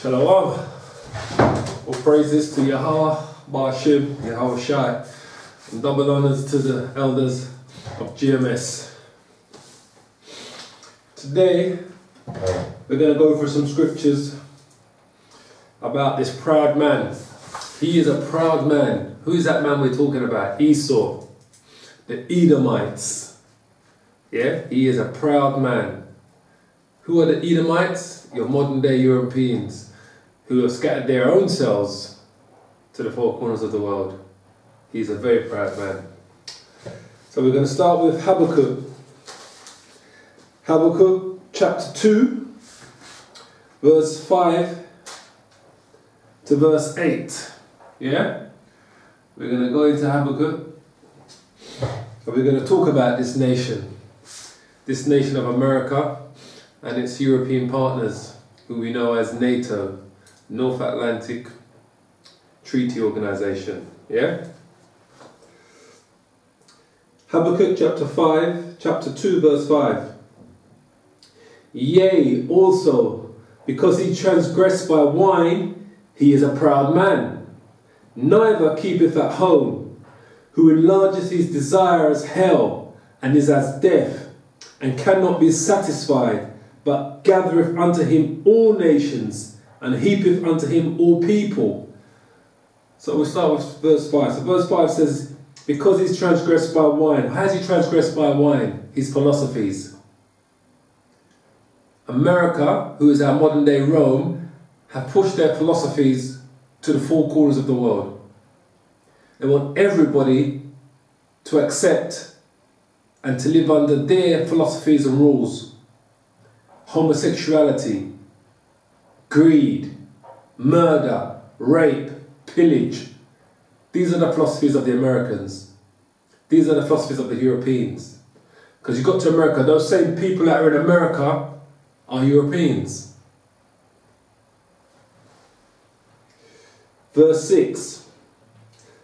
Shalom. All praises to Yahweh, Ba'ashim, Yahweh Shai, and double honors to the elders of GMS. Today, we're going to go through some scriptures about this proud man. He is a proud man. Who is that man we're talking about? Esau, the Edomites. Yeah, he is a proud man. Who are the Edomites? Your modern day Europeans who have scattered their own selves to the four corners of the world. He's a very proud man. So we're going to start with Habakkuk. Habakkuk chapter 2, verse 5 to verse 8. Yeah? We're going to go into Habakkuk. And we're going to talk about this nation of America and its European partners, who we know as NATO, North Atlantic Treaty Organization. Yeah? Habakkuk chapter 2, verse 5. Yea, also, because he transgressed by wine, he is a proud man. Neither keepeth at home, who enlarges his desire as hell, and is as death, and cannot be satisfied, but gathereth unto him all nations, and heapeth unto him all people. So we'll start with verse 5. So verse 5 says, because he's transgressed by wine. How has he transgressed by wine? His philosophies. America, who is our modern day Rome, have pushed their philosophies to the four corners of the world. They want everybody to accept and to live under their philosophies and rules. Homosexuality, greed, murder, rape, pillage. These are the philosophies of the Americans. These are the philosophies of the Europeans. Because you got to America, those same people that are in America are Europeans. Verse 6.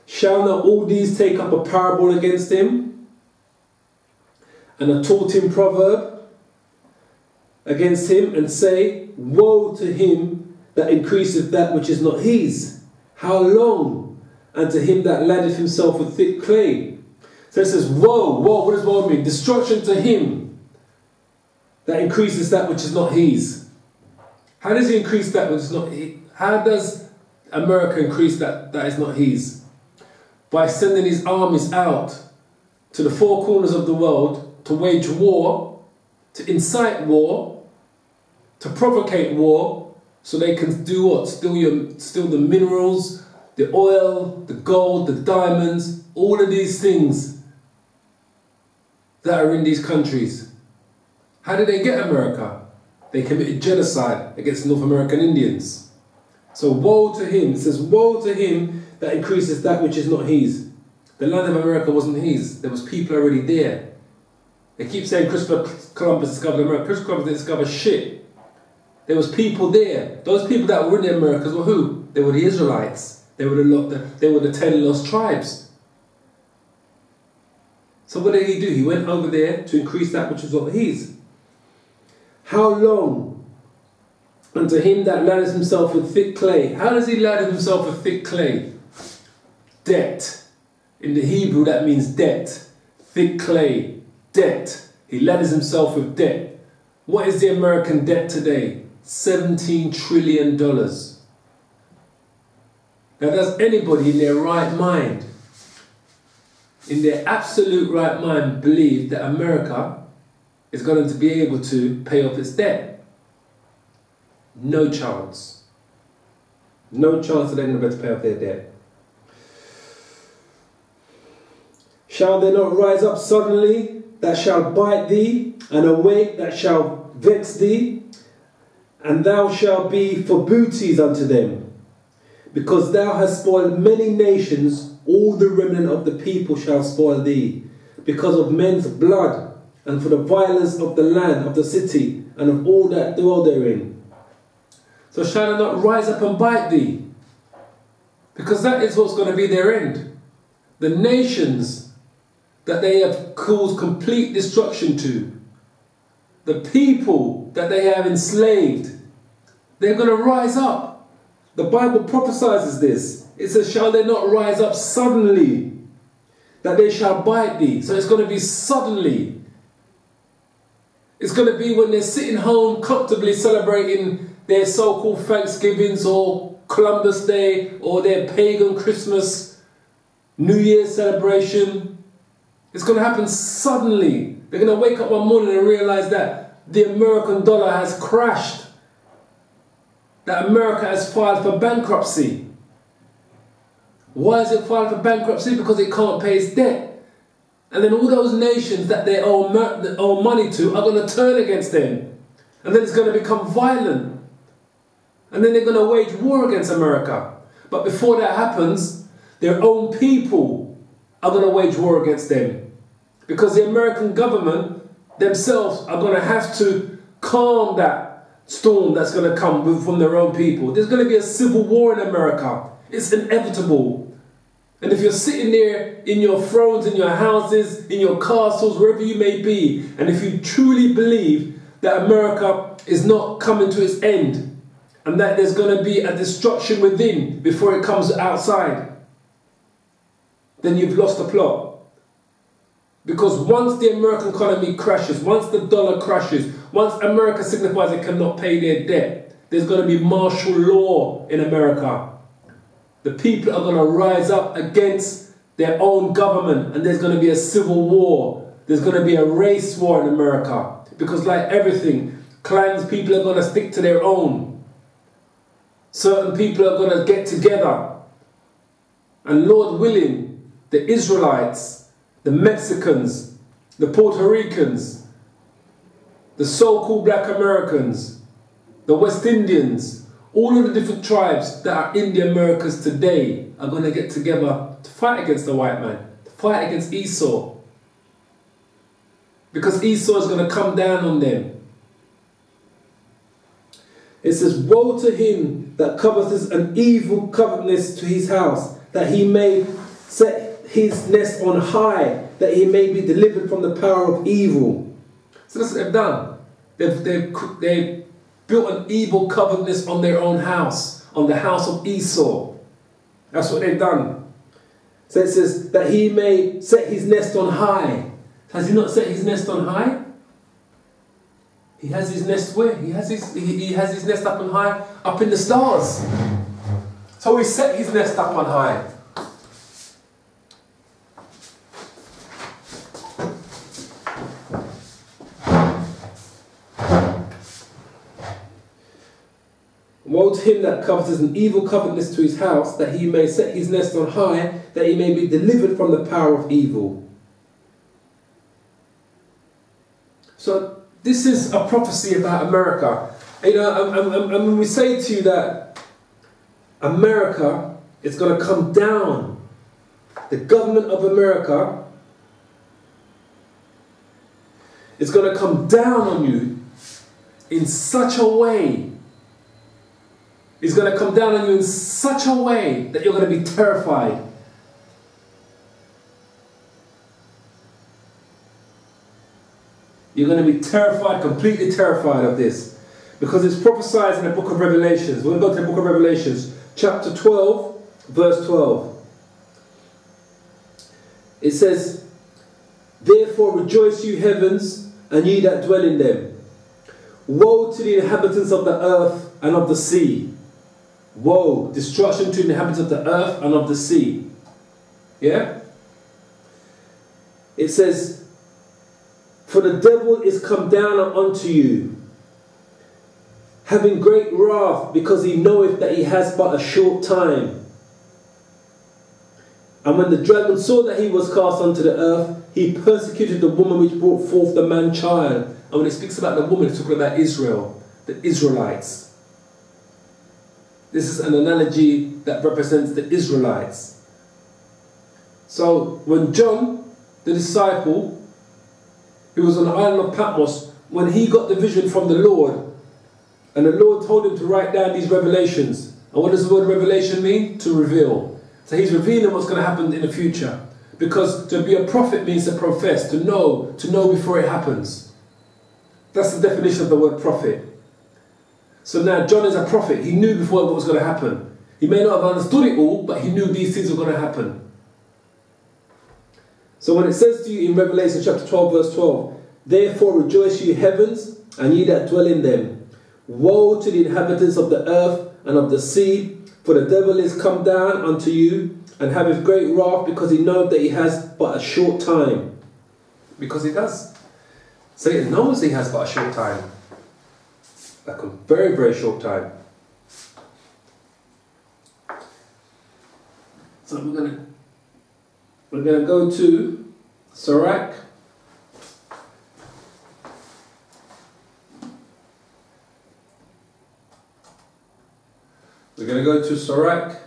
Shall not all these take up a parable against him, and a taught him proverb against him, and say, woe to him that increaseth that which is not his? How long? And to him that ladeth himself with thick clay. So it says, woe, woe, what does woe mean? Destruction to him that increases that which is not his. How does he increase that which is not his? How does America increase that is not his? By sending his armies out to the four corners of the world to wage war, to incite war, to provocate war, so they can do what? Steal the minerals, the oil, the gold, the diamonds, all of these things that are in these countries. How did they get America? They committed genocide against North American Indians. So woe to him. It says, woe to him that increases that which is not his. The land of America wasn't his. There was people already there. They keep saying Christopher Columbus discovered America. Christopher Columbus didn't discover shit. There was people there. Those people that were in the Americas were who? They were the Israelites. They were the 10 lost tribes. So what did he do? He went over there to increase that which was not his. How long? Unto him that laddeth himself with thick clay. How does he ladder himself with thick clay? Debt. In the Hebrew that means debt. Thick clay. Debt. He ladders himself with debt. What is the American debt today? $17 trillion. Now does anybody in their right mind, in their absolute right mind, believe that America is going to be able to pay off its debt? No chance. No chance that they're going to be able to pay off their debt. Shall there not rise up suddenly that shall bite thee, and awake that shall vex thee? And thou shalt be for booties unto them. Because thou hast spoiled many nations, all the remnant of the people shall spoil thee. Because of men's blood, and for the violence of the land, of the city, and of all that dwell therein. So shall I not rise up and bite thee? Because that is what's going to be their end. The nations that they have caused complete destruction to, the people that they have enslaved, They're going to rise up. The Bible prophesies this. It says, shall they not rise up suddenly, that they shall bite thee? So it's going to be suddenly. It's going to be when they're sitting home comfortably celebrating their so-called Thanksgivings or Columbus Day or their pagan Christmas, New Year's celebration. It's going to happen suddenly. They're going to wake up one morning and realize that the American dollar has crashed. That America has filed for bankruptcy. Why is it filed for bankruptcy? Because it can't pay its debt. And then all those nations that they owe money to are going to turn against them. And then it's going to become violent. And then they're going to wage war against America. But before that happens, their own people are going to wage war against them. Because the American government themselves are going to have to calm that storm that's going to come from their own people. There's going to be a civil war in America. It's inevitable. And if you're sitting there in your thrones, in your houses, in your castles, wherever you may be, and if you truly believe that America is not coming to its end, and that there's going to be a destruction within before it comes outside, then you've lost the plot. Because once the American economy crashes, once the dollar crashes, once America signifies it cannot pay their debt, there's going to be martial law in America. The people are going to rise up against their own government, and there's going to be a civil war. There's going to be a race war in America. Because like everything, clans, people are going to stick to their own. Certain people are going to get together. And Lord willing, the Israelites, the Mexicans, the Puerto Ricans, the so-called black Americans, the West Indians, all of the different tribes that are in the Americas today are going to get together to fight against the white man, to fight against Esau. Because Esau is going to come down on them. It says, woe to him that coveteth an evil covetousness to his house, that he may set his nest on high, that he may be delivered from the power of evil. So that's what they've done. They've built an evil covetousness on their own house, on the house of Esau. That's what they've done. So it says that he may set his nest on high. Has he not set his nest on high? He has his nest where? He has his nest up on high, up in the stars. So he set his nest up on high. Woe to him that coveteth an evil covetousness to his house, that he may set his nest on high, that he may be delivered from the power of evil. So this is a prophecy about America. You know, and when we say to you that America is going to come down, the government of America is going to come down on you in such a way. It's going to come down on you in such a way that you're going to be terrified. You're going to be terrified, completely terrified of this. Because it's prophesied in the book of Revelations. We're going to go to the book of Revelations, chapter 12, verse 12. It says, therefore rejoice, you heavens, and ye that dwell in them. Woe to the inhabitants of the earth and of the sea. Woe, destruction to the inhabitants of the earth and of the sea. Yeah? It says, for the devil is come down unto you, having great wrath, because he knoweth that he has but a short time. And when the dragon saw that he was cast unto the earth, he persecuted the woman which brought forth the man child. And when it speaks about the woman, it's talking about Israel, the Israelites. This is an analogy that represents the Israelites. So when John, the disciple, who was on the island of Patmos, when he got the vision from the Lord, and the Lord told him to write down these revelations. And what does the word revelation mean? To reveal. So he's revealing what's going to happen in the future. Because to be a prophet means to profess, to know before it happens. That's the definition of the word prophet. So now John is a prophet. He knew before what was going to happen. He may not have understood it all, but he knew these things were going to happen. So when it says to you in Revelation chapter 12 verse 12, therefore rejoice ye heavens, and ye that dwell in them. Woe to the inhabitants of the earth and of the sea, for the devil is come down unto you, and haveth great wrath, because he knoweth that he has but a short time. Because he does. Satan knows he has but a short time. Like a very, very short time. So we're gonna go to Sirach. We're going to go to Sirach,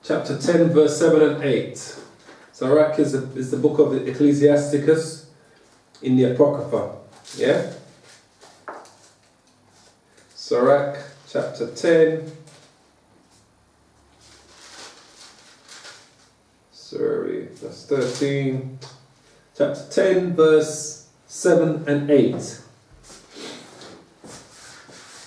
chapter 10, verse 7 and 8. Sirach is the book of Ecclesiasticus in the Apocrypha. Yeah? Sirach, chapter 10. Sorry, that's 13. Chapter 10, verse 7 and 8.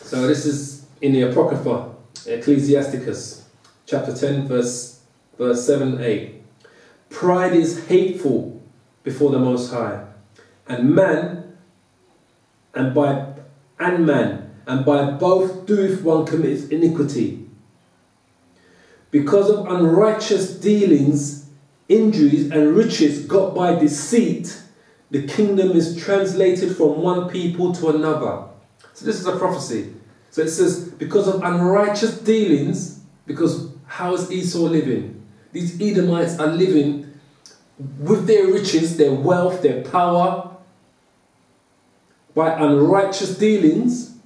So this is in the Apocrypha. Ecclesiasticus chapter 10 verse 7 and 8. Pride is hateful before the Most High, and by both doeth one commit iniquity. Because of unrighteous dealings, injuries and riches got by deceit, the kingdom is translated from one people to another. So this is a prophecy. So it says, because of unrighteous dealings, because how is Esau living? These Edomites are living with their riches, their wealth, their power, by unrighteous dealings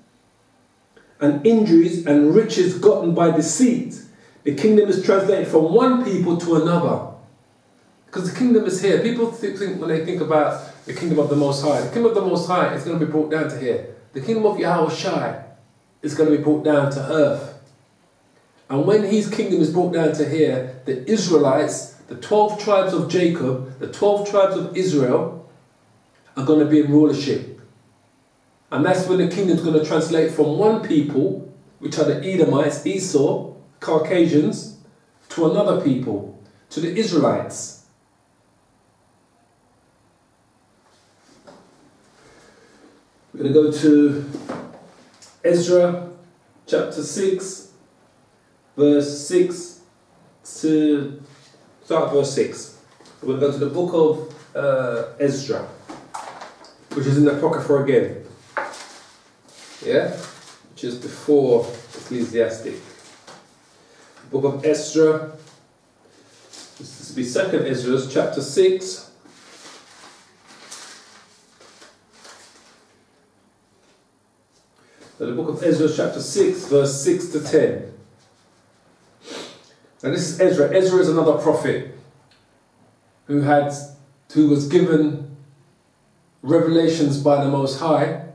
and injuries and riches gotten by deceit. The kingdom is translated from one people to another. Because the kingdom is here. People think when they think about the kingdom of the Most High, the kingdom of the Most High is going to be brought down to here. The kingdom of Yahweh Shai is going to be brought down to earth. And when his kingdom is brought down to here, the Israelites, the 12 tribes of Jacob, the 12 tribes of Israel are going to be in rulership. And that's when the kingdom is going to translate from one people, which are the Edomites, Esau, Caucasians, to another people, to the Israelites. We're going to go to Ezra chapter 6, verse 6 to start verse 6. We'll go to the book of Ezra, which is in the Apocrypha again. Yeah? Which is before Ecclesiastic. The book of Ezra, this will be 2nd Ezra, chapter 6. So the book of Ezra, chapter 6, verse 6 to 10. And this is Ezra. Ezra is another prophet who was given revelations by the Most High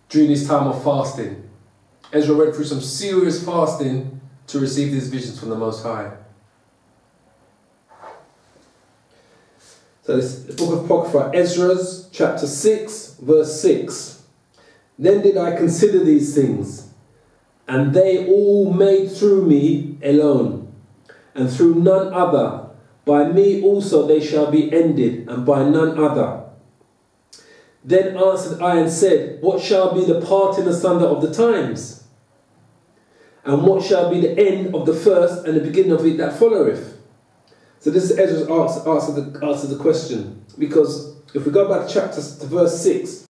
during his time of fasting. Ezra went through some serious fasting to receive these visions from the Most High. So this is the book of Apocrypha, Ezra's chapter 6, verse 6. Then did I consider these things, and they all made through me alone, and through none other. By me also they shall be ended, and by none other. Then answered I and said, what shall be the parting asunder of the times? And what shall be the end of the first and the beginning of it that followeth? So this is Ezra's answer the question. Because if we go back to verse 6,